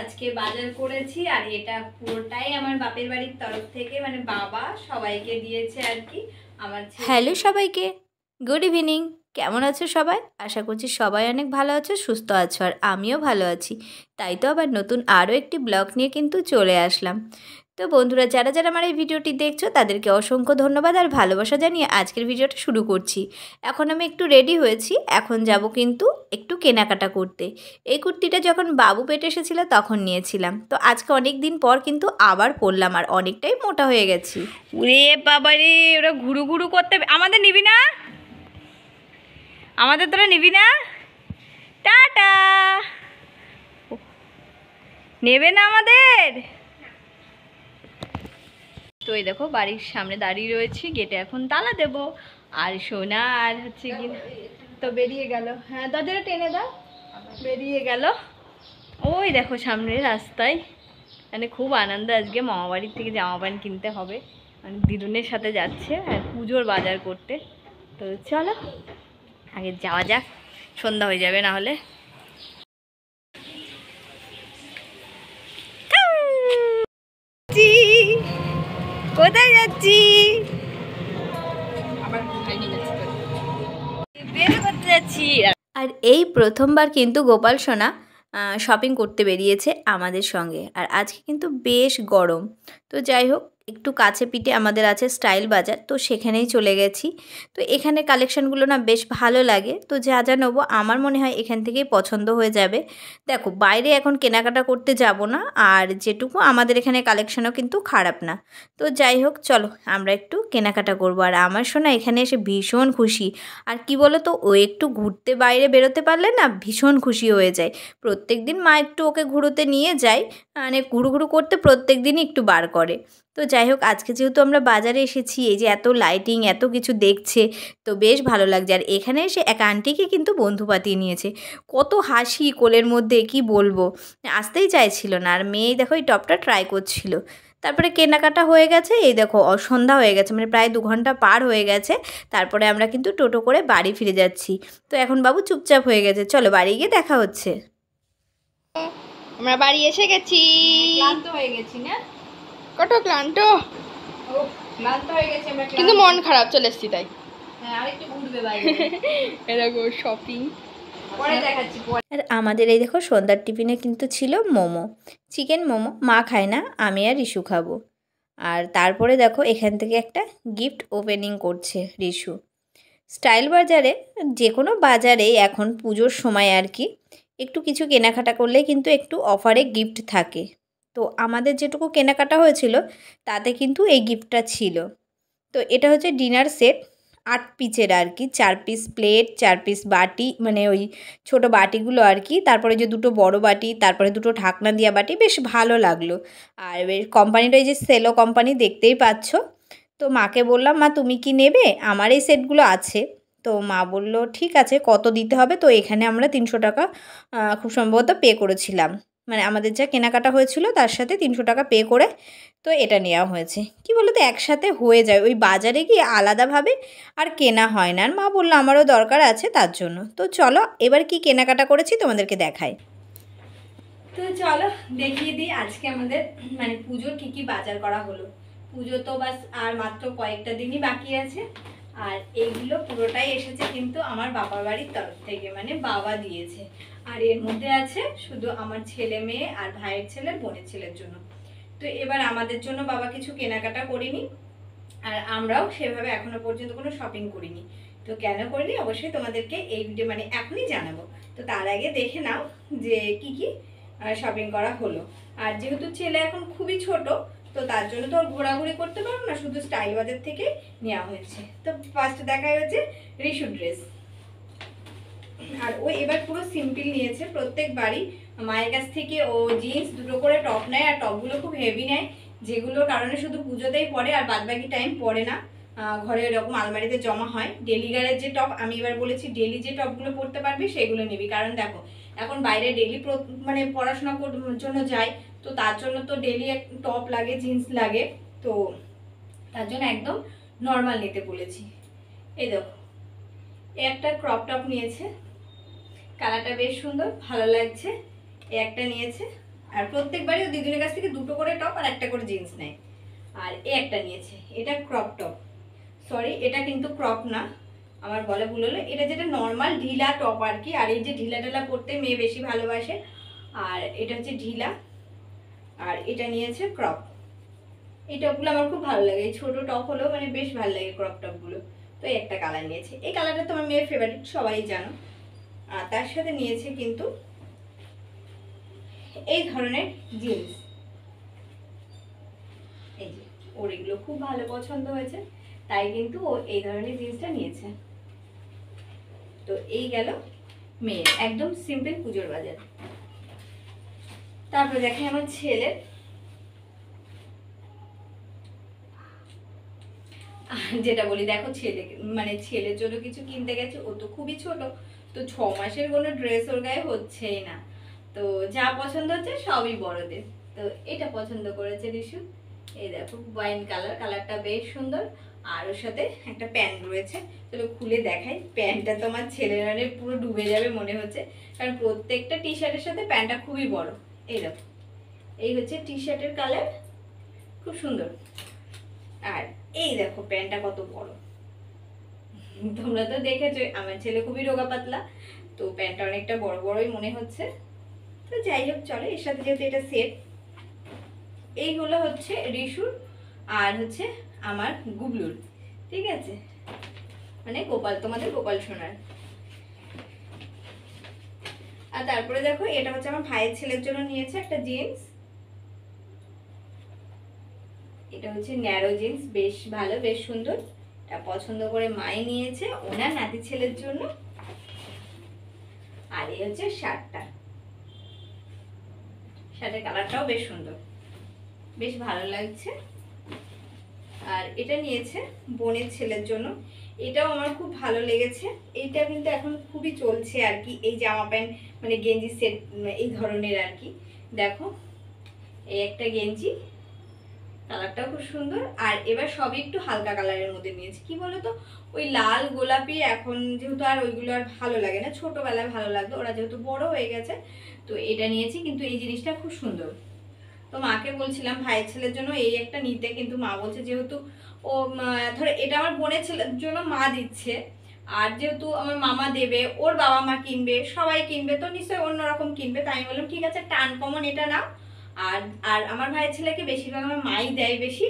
আজকে বাজার করেছি আর এটা পুরোটাই আমার বাপের বাড়ির তরফ থেকে, মানে বাবা সবাইকে দিয়েছে আর কি। আমার হ্যালো সবাইকে, গুড ইভিনিং। কেমন আছো সবাই? আশা করছি সবাই অনেক ভালো আছো, সুস্থ আছো, আর আমিও ভালো আছি। তাই তো আবার নতুন আরও একটি ব্লগ নিয়ে কিন্তু চলে আসলাম। তো বন্ধুরা, যারা যারা আমার এই ভিডিওটি দেখছো তাদেরকে অসংখ্য ধন্যবাদ আর ভালোবাসা জানিয়ে আজকের ভিডিওটা শুরু করছি। এখন আমি একটু রেডি হয়েছি, এখন যাব কিন্তু একটু কেনাকাটা করতে। এই কুর্তিটা যখন বাবু পেটে এসেছিলো তখন নিয়েছিলাম, তো আজকে অনেক দিন পর কিন্তু আবার পরলাম আর অনেকটাই মোটা হয়ে গেছি। ওরে বাবা রে, ওরা ঘুরু ঘুরু করতে, আমাদের নিবি না? আমাদের তোরা নিবি না? টাটা। নেবে না আমাদের? তো এই দেখো বাড়ির সামনে দাঁড়িয়ে রয়েছি, গেটে এখন তালা দেব। আর সোনা আর হচ্ছে কি তো বেরিয়ে গেল। হ্যাঁ দাদারা টেনে দাও, বেরিয়ে গেল। ওই দেখো সামনে রাস্তায়, মানে খুব আনন্দ। আজকে মামা বাড়ির থেকে জামা প্যান্ট কিনতে হবে, মানে দিদুনের সাথে যাচ্ছে আর পুজোর বাজার করতে। তো চলো আগে যাওয়া যাক, সন্ধ্যা হয়ে যাবে না হলে। কোথায় যাচ্ছি? বের করতে যাচ্ছি। আর এই প্রথমবার কিন্তু গোপাল সোনা শপিং করতে বেরিয়েছে আমাদের সঙ্গে। আর আজকে কিন্তু বেশ গরম, তো যাই হোক একটু কাছে পিঠে আমাদের আছে স্টাইল বাজার, তো সেখানেই চলে গেছি। তো এখানে কালেকশানগুলো না বেশ ভালো লাগে, তো যা যা নেবো আমার মনে হয় এখান থেকেই পছন্দ হয়ে যাবে। দেখো বাইরে এখন কেনাকাটা করতে যাব না, আর যেটুকু আমাদের এখানে কালেকশানও কিন্তু খারাপ না। তো যাই হোক চলো আমরা একটু কেনাকাটা করবো। আর আমার সোনা এখানে এসে ভীষণ খুশি। আর কি বলো তো, ও একটু ঘুরতে বাইরে বেরোতে পারলে না ভীষণ খুশি হয়ে যায়। প্রত্যেক দিন মা একটু ওকে ঘুরোতে নিয়ে যায়, মানে ঘুরু ঘুরু করতে প্রত্যেক দিনই একটু বার করে। তো যাই হোক আজকে যেহেতু আমরা বাজারে এসেছি, এই যে এত লাইটিং এত কিছু দেখছে, তো বেশ ভালো লাগছে। আর এখানে এসে এক আন্টিকে কিন্তু বন্ধু পাতিয়ে নিয়েছে, কত হাসি কোলের মধ্যে কি বলবো, আসতেই চাইছিল না। আর মেয়ে দেখো এই টপটা ট্রাই করছিল। তারপরে কেনাকাটা হয়ে গেছে, এই দেখো সন্ধ্যা হয়ে গেছে, মানে প্রায় 2 ঘন্টা পার হয়ে গেছে। তারপরে আমরা কিন্তু টোটো করে বাড়ি ফিরে যাচ্ছি। তো এখন বাবু চুপচাপ হয়ে গেছে, চলো বাড়ি গিয়ে দেখা হচ্ছে। আমরা বাড়ি এসে গেছি। ক্লান্ত হয়ে গেছি না? কত ক্লান্ত, ক্লান্ত হয়ে গেছি আমরা, কিন্তু মন খারাপ, চলে এসছি তাই। হ্যাঁ আরেকটু ঘুরবে বাইরে। এরকম শপিং পরে দেখাচ্ছি। আর আমাদের এই দেখো সন্ধ্যার টিফিনে কিন্তু ছিল মোমো, চিকেন মোমো। মা খায় না, আমি আর রিশু খাবো। আর তারপরে দেখো এখান থেকে একটা গিফট ওপেনিং করছে রিশু। স্টাইল বাজারে, যে কোনো বাজারেই এখন পুজোর সময় আর কি একটু কিছু কেনাকাটা করলে কিন্তু একটু অফারে গিফট থাকে। তো আমাদের যেটুকু কেনাকাটা হয়েছিল তাতে কিন্তু এই গিফটটা ছিল। তো এটা হচ্ছে ডিনার সেট, 8 পিসের আর কি, 4 পিস প্লেট, 4 পিস বাটি, মানে ওই ছোটো বাটিগুলো আর কি। তারপরে যে 2টো বড় বাটি, তারপরে 2টো ঢাকনা দেওয়া বাটি, বেশ ভালো লাগলো। আর বেশ কোম্পানিটা এই যে সেলো কোম্পানি, দেখতেই পাচ্ছ। তো মাকে বললাম মা তুমি কি নেবে, আমার এই সেটগুলো আছে। তো মা বলল ঠিক আছে, কত দিতে হবে। তো এখানে আমরা 300 টাকা খুব সম্ভবত পে করেছিলাম, মানে আমাদের যা কেনাকাটা হয়েছিল তার সাথে 300 টাকা পে করে তো এটা নেওয়া হয়েছে। কি বলো তো, একসাথে হয়ে যায়, ওই বাজারে গিয়ে আলাদাভাবে আর কেনা হয় না। আর মা বললো আমারও দরকার আছে তার জন্য। তো চলো এবার কি কেনাকাটা করেছি তোমাদেরকে দেখাই। তো চলো দেখিয়ে দিই আজকে আমাদের মানে পুজোর কি কি বাজার করা হলো। পুজো তো বাস আর মাত্র কয়েকটা দিনই বাকি আছে। আর এইগুলো পুরোটাই এসেছে কিন্তু আমার বাবার বাড়ির তরফ থেকে, মানে বাবা দিয়েছে। আর এর মধ্যে আছে শুধু আমার ছেলে মেয়ে আর ভাইয়ের ছেলে বোনের ছেলের জন্য। তো এবার আমাদের জন্য বাবা কিছু কেনাকাটা করিনি, আর আমরাও সেভাবে এখনো পর্যন্ত কোনো শপিং করিনি। তো কেন করিনি অবশ্যই তোমাদেরকে এই ভিডিও মানে এখনই জানাবো। তো তার আগে দেখে নাও যে কি কি শপিং করা হলো। আর যেহেতু ছেলে এখন খুবই ছোট, তো তার জন্য তো ওর ঘোরাঘুরি করতে পারবো না, শুধু স্টাইল বাজার থেকে নেওয়া হয়েছে। তো ফার্স্ট দেখা হচ্ছে রিশু ড্রেস। আর ও এবার পুরো সিম্পল নিয়েছে, প্রত্যেকবারই মায়ের কাছ থেকে ও জিন্স 2টো করে টপ নেয়, আর টপগুলো খুব হেভি নেয়, যেগুলোর কারণে শুধু পুজোতেই পরে আর বাদবাকি টাইম পরে না, ঘরে এরকম আলমারিতে জমা হয়। ডেলি গারের যে টপ, আমি এবার বলেছি ডেলি যে টপগুলো পরতে পারবি সেগুলো নিবি, কারণ দেখো এখন বাইরে ডেলি মানে পড়াশোনা জন্য যাই, তো তার জন্য তো ডেলি এক টপ লাগে, জিন্স লাগে। তো তার জন্য একদম নর্মাল নিতে বলেছি। এই দেখো একটা ক্রপ টপ নিয়েছে, কালারটা বেশ সুন্দর, ভালো লাগছে। একটা নিয়েছে, আর প্রত্যেকবারই ও দিদির কাছ থেকে দুটো করে টপ আর একটা করে জিন্স নেয়। আর একটা নিয়েছে, এটা ক্রপ টপ, সরি এটা কিন্তু ক্রপ না, আমার বলা ভুল হলো, এটা যেটা নর্মাল ঢিলা টপ আর কি। আর এই যে ঢিলা ঢালা পরতে মেয়ে বেশি ভালোবাসে, আর এটা হচ্ছে ঢিলা, আর এটা নিয়েছে ক্রপ। এই টপগুলো আমার খুব ভালো লাগে, এই ছোটো টপ হলেও মানে বেশ ভালো লাগে ক্রপ টপগুলো। তো এই একটা কালার নিয়েছে, এই কালারটা তো আমার মেয়ের ফেভারিট, সবাই জানো। আর তার সাথে নিয়েছে কিন্তু এই ধরনের জিন্স, এই যে ওর এগুলো খুব ভালো পছন্দ হয়েছে, তাই কিন্তু ও এই ধরনের জিন্সটা নিয়েছে। তো এই গেল মেয়ের একদম সিম্পল পুজোর বাজার। তারপরে দেখে আমার ছেলের, যেটা বলি দেখো ছেলে মানে ছেলের জন্য কিছু কিনতে গেছে, ও তো খুবই ছোট, তো 6 মাসের কোনো ড্রেস ওর গায়ে হচ্ছেই না, তো যা পছন্দ হচ্ছে সবই বড়দের। তো এটা পছন্দ করেছে রিশু, এই দেখো ওয়াইন কালার, কালারটা বেশ সুন্দর। আর ওর সাথে একটা প্যান্ট রয়েছে, চলো খুলে দেখাই। প্যান্টটা তো আমার ছেলের মানে পুরো ডুবে যাবে মনে হচ্ছে, কারণ প্রত্যেকটা টি শার্টের সাথে প্যান্টটা খুবই বড়। এই দেখো, এই হচ্ছে টি শার্টের কালার, খুব সুন্দর। আর এই দেখো প্যান্টটা কত বড়, তোমরা তো দেখেছো আমার ছেলে খুবই রোগা পাতলা, তো প্যান্টটা অনেকটা বড় বড়ই মনে হচ্ছে। তো যাই হোক চলো, এর সাথে যেহেতু এটা সেট, এইগুলো হচ্ছে রিশুর আর হচ্ছে আমার গুবলুর, ঠিক আছে, মানে গোপাল, তোমাদের গোপাল সোনার। আর তারপরে দেখো এটা হচ্ছে আমার ভাইয়ের ছেলের জন্য নিয়েছে একটা জিন্স, এটা হচ্ছে ন্যারো জিন্স, বেশ ভালো বেশ সুন্দর, এটা পছন্দ করে মাই নিয়েছে ওনার নাতি ছেলের জন্য। আর এই হচ্ছে শার্টটা, শার্টের কালারটাও বেশ সুন্দর, বেশ ভালো লাগছে। আর এটা নিয়েছে বোনের ছেলের জন্য, এটাও আমার খুব ভালো লেগেছে, এইটা কিন্তু এখন খুবই চলছে আর কি, এই জামা প্যান্ট মানে গেঞ্জি সেট এই ধরনের আর কি। দেখো এই একটা গেঞ্জি, কালারটাও খুব সুন্দর। আর এবার সবই একটু হালকা কালারের মধ্যে নিয়েছি, কি বলতো ওই লাল গোলাপি এখন যেহেতু আর ওইগুলো আর ভালো লাগে না, ছোটবেলায় ভালো লাগতো, ওরা যেহেতু বড় হয়ে গেছে, তো এটা নিয়েছি। কিন্তু এই জিনিসটা খুব সুন্দর, তো মাকে বলছিলাম ভাইয়ের ছেলের জন্য এই একটা নিতে, কিন্তু মা বলছে যেহেতু ও ধরো এটা আমার বোনের ছেলের জন্য মা দিচ্ছে, আর যেহেতু আমার মামা দেবে, ওর বাবা মা কিনবে, সবাই কিনবে, তো নিশ্চয়ই অন্যরকম কিনবে, তাই আমি বললাম ঠিক আছে একটা আনকমন এটা নাও। আর আর আমার ভাইয়ের ছেলেকে বেশিরভাগ আমার মাই দেয় বেশি,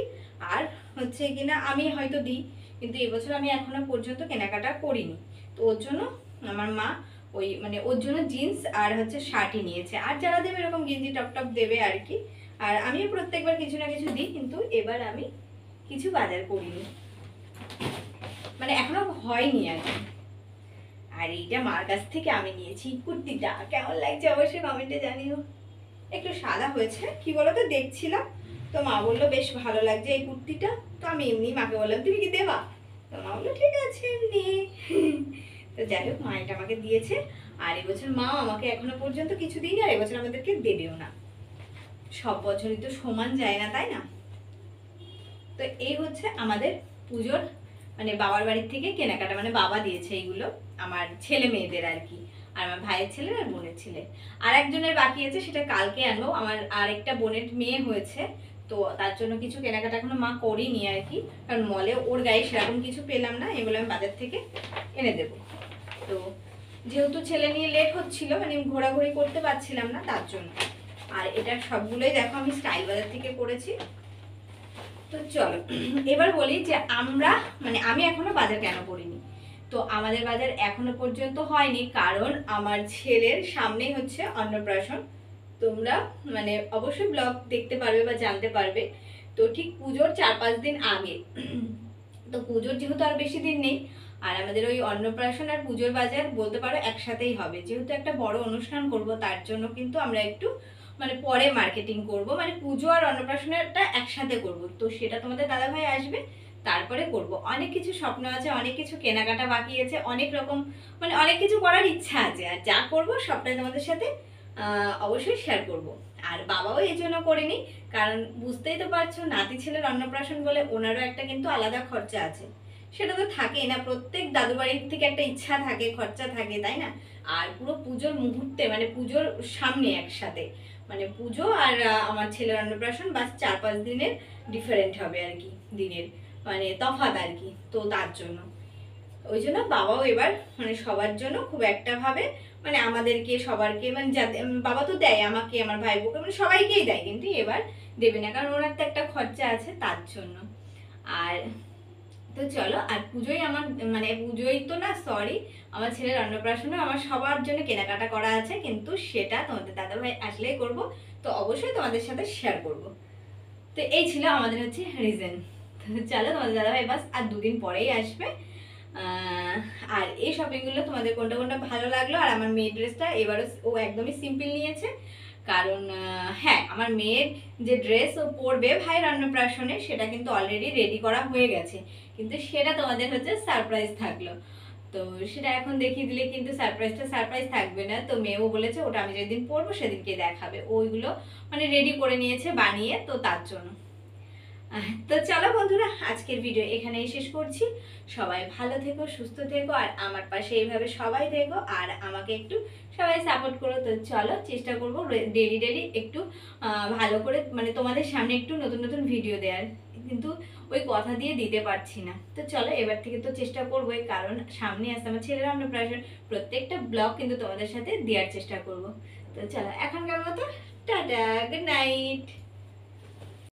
আর হচ্ছে কিনা আমি হয়তো দিই, কিন্তু এবছর আমি এখনো পর্যন্ত কেনাকাটা করিনি, তো ওর জন্য আমার মা ওই মানে ওর জন্য জিন্স আর হচ্ছে শার্টই নিয়েছে। আর যারা দেবে এরকম গেঞ্জি টপ টপ দেবে আর কি। আর আমিও প্রত্যেকবার কিছু না কিছু দিই, কিন্তু এবার আমি কিছু বাজার করিনি, মানে এখনো হয়নি আর কি। আর এইটা মার কাছ থেকে আমি নিয়েছি কুর্তিটা, কেমন লাগছে অবশ্যই কমেন্টে জানিও। একটু সাদা হয়েছে, কি বলতো দেখছিলাম, তো মা বললো বেশ ভালো লাগছে এই কুর্তিটা, তো আমি এমনি মাকে বললাম তুমি কি দেবা, তো মা বললো ঠিক আছে এমনি। তো যাই হোক মা এটা আমাকে দিয়েছে, আর এবছর মা আমাকে এখনো পর্যন্ত কিছু দিইনি, আর এবছর আমাদেরকে দেবেও না, সব বছরই তো সমান যায় না তাই না। তো এই হচ্ছে আমাদের পুজোর মানে বাবার বাড়ির থেকে কেনাকাটা, মানে বাবা দিয়েছে এইগুলো আমার ছেলে মেয়েদের আর কি, আর আমার ভাইয়ের ছেলে আর বোনের ছেলে। আর একজনের বাকি আছে, সেটা কালকে আনবো, আমার আরেকটা বোনের মেয়ে হয়েছে, তো তার জন্য কিছু কেনাকাটা এখনো মা করিনি আর কি, কারণ মলে ওর গায়ে সেরকম কিছু পেলাম না, এগুলো আমি বাজার থেকে এনে দেব। তো যেহেতু ছেলে নিয়ে লেট হচ্ছিল, মানে ঘোরাঘুরি করতে পারছিলাম না তার জন্য। আর এটা সবগুলোই দেখো আমি স্টাইল বাজার থেকে করেছি। তো চলো এবার বলি যে আমরা মানে আমি এখনো বাজার কেন করিনি। তো আমাদের বাজার এখনো পর্যন্ত হয়নি, কারণ আমার ছেলের সামনেই হচ্ছে অন্নপ্রাশন, তোমরা মানে অবশ্যই ব্লগ দেখতে পারবে বা জানতে পারবে। তো ঠিক পুজোর 4-5 দিন আগে, তো পুজোর যেহেতু আর বেশি দিন নেই, আর আমাদের ওই অন্নপ্রাশন আর পুজোর বাজার বলতে পারো একসাথেই হবে, যেহেতু একটা বড় অনুষ্ঠান করব, তার জন্য কিন্তু আমরা একটু মানে পরে মার্কেটিং করব, মানে পুজো আর অন্নপ্রাশনেরটা একসাথে করব। তো সেটা তোমাদের দাদাভাই আসবে, তারপরে করব। অনেক কিছু স্বপ্ন আছে, অনেক কিছু কেনাকাটা বাকি আছে, অনেক রকম মানে অনেক কিছু করার ইচ্ছা আছে, আর যা করব সবটাই তোমাদের সাথে অবশ্যই শেয়ার করব। আর বাবাও এই জন্য করেনি, কারণ বুঝতেই তো পারছো নাতি ছেলের অন্নপ্রাশন বলে ওনারও একটা কিন্তু আলাদা খরচা আছে, সেটা তো থাকেই না, প্রত্যেক দাদু বাড়ির থেকে একটা ইচ্ছা থাকে, খরচা থাকে তাই না। আর পুরো পুজোর মুহূর্তে মানে পুজোর সামনে একসাথে মানে পুজো আর আমার ছেলের অন্নপ্রাশন বাস 4-5 দিনের ডিফারেন্ট হবে আর কি, দিনের মানে তফাৎ আর কি। তো তার জন্য ওই জন্য বাবাও এবার মানে সবার জন্য খুব একটা ভাবে মানে আমাদেরকে সবারকে মানে বাবা তো দেয় আমাকে, আমার ভাই বোকে, মানে সবাইকেই দেয়, কিন্তু এবার দেবে না কারণ ওনার তো একটা খরচা আছে তার জন্য। আর তো চলো, আর পুজোই আমার মানে পুজোই তো না, সরি, আমার ছেলের অন্নপ্রাশনে আমার সবার জন্য কেনাকাটা করা আছে, কিন্তু সেটা তোমাদের দাদাভাই আসলেই করব, তো অবশ্যই তোমাদের সাথে শেয়ার করব। তো এই ছিল আমাদের হচ্ছে রিজন। চলো, তোমাদের দাদাভাই বাস আর 2 দিন পরেই আসবে। আর এই শপিংগুলো তোমাদের কোনটা কোনটা ভালো লাগলো। আর আমার মেয়ের ড্রেসটা এবারও ও একদমই সিম্পল নিয়েছে, কারণ হ্যাঁ, আমার মেয়ের যে ড্রেস ও পরবে ভাইয়ের অন্নপ্রাশনে সেটা কিন্তু অলরেডি রেডি করা হয়ে গেছে, কিন্তু সেটা তোমাদের হচ্ছে সারপ্রাইজ থাকলো। তো সেটা এখন দেখিয়ে দিলে কিন্তু সারপ্রাইজ থাকবে না। তো মেয়েও বলেছে ওটা আমি যেদিন পরবো সেদিনকে দেখাবে, ওইগুলো মানে রেডি করে নিয়েছে বানিয়ে, তো তার জন্য। তো চলো বন্ধুরা, আজকের ভিডিও এখানেই শেষ করছি। সবাই ভালো থেকো, সুস্থ থেকো, আর আমার পাশে এইভাবে সবাই থেকো, আর আমাকে একটু সবাই সাপোর্ট করো। তো চলো, চেষ্টা করবো ডেলি একটু ভালো করে মানে তোমাদের সামনে একটু নতুন নতুন ভিডিও দেওয়ার, কিন্তু ওই কথা দিয়ে দিতে পারছি না। তো চলো, এবার থেকে তো চেষ্টা করবোই, কারণ সামনে আসছে আমার ছেলের অন্নপ্রাশন, প্রত্যেকটা ব্লগ কিন্তু তোমাদের সাথে দেওয়ার চেষ্টা করব। তো চলো, এখনকার মতো টাটা, গুড নাইট।